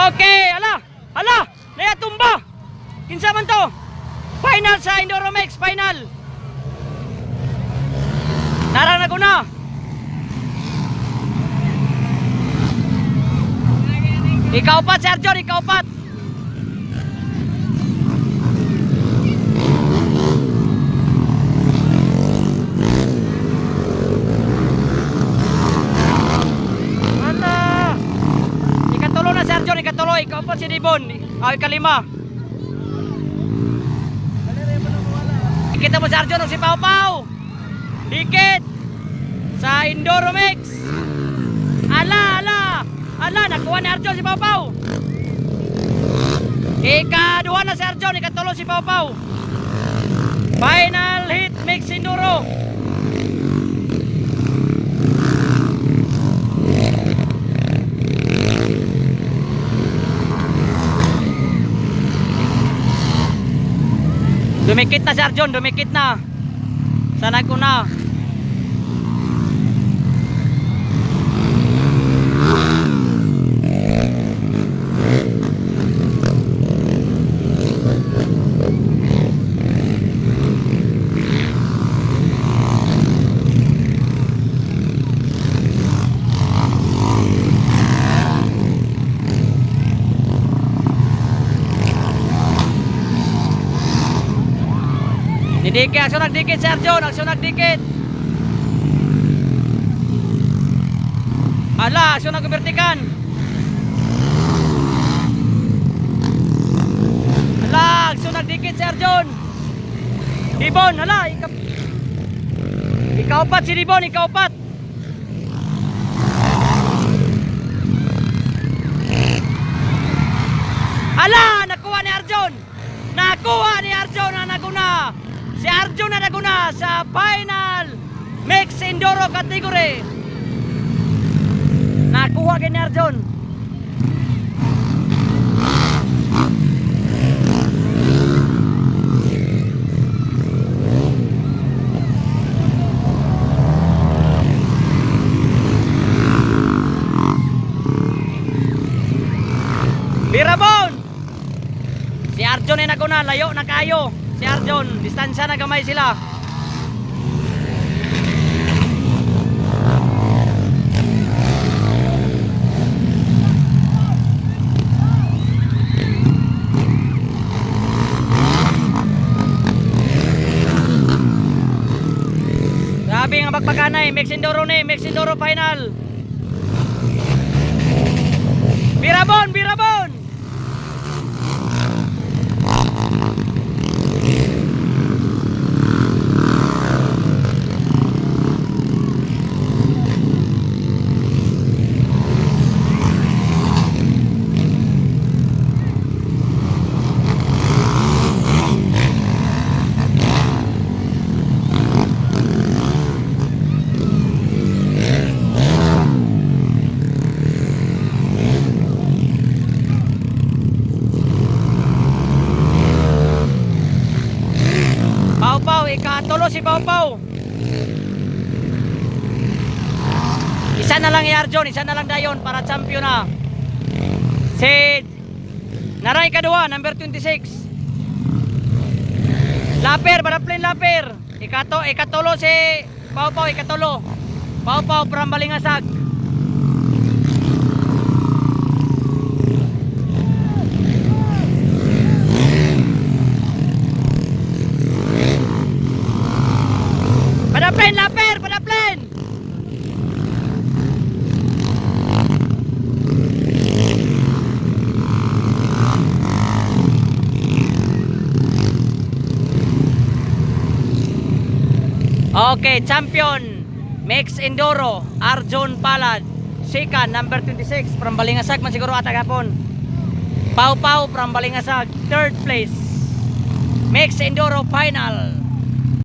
Okay, ala, naya tumba. Kinsa man to? Final sa Endoromex, final. Narang na ko na. Ikaw pat, Sergio, ikaw pat. Ikatulo, ikaw pa si Dibon. Ikalima. Kita mo si Arjun o si Pau Pau. Dikit sa Endoromex. Ala, nakuha ni Arjun si Pau Pau. Ikaduha na si Arjun, ikatulo si Pau Pau. Final hit mix Enduro. Dumikit na si Arjun, dumikit na. Sana ko na. Dikit, aksyon nagdikit si Arjun, aksyon nagdikit. Ala, aksyon nagbertikan. Ala, aksyon nagdikit si Arjun. Dibon, ala, ikaw pat si Dibon, ikaw pat. Ala, nakuha ni Arjun. Nakuha ni Arjun na naguna. Si Arjun na naguna sa final mix Enduro category. Nakuha kay ni Arjun. Birabon! Si Arjun ay naguna, layo na kayo. Si Arjun, distansya na gamay sila. Grabe nga magpakanay, mix Enduro ni, mix Enduro final. Birabon, Birabon! Ikatulo si Pau Pau. Isa na lang i-Arjun, isa na lang dayon para champion na. Si Naray kadua, number 26. Laper, Baraplin Laper. Ikatulo si Pau Pau, ikatulo. Pau Pau from Balingasag. Padaplen, Laper, padaplen. Okay, champion mix Enduro Arjun Palad. Second, number 26 from Balingasag man siguro ata gapon. Pau Pau from Balingasag, third place. Mix Enduro final.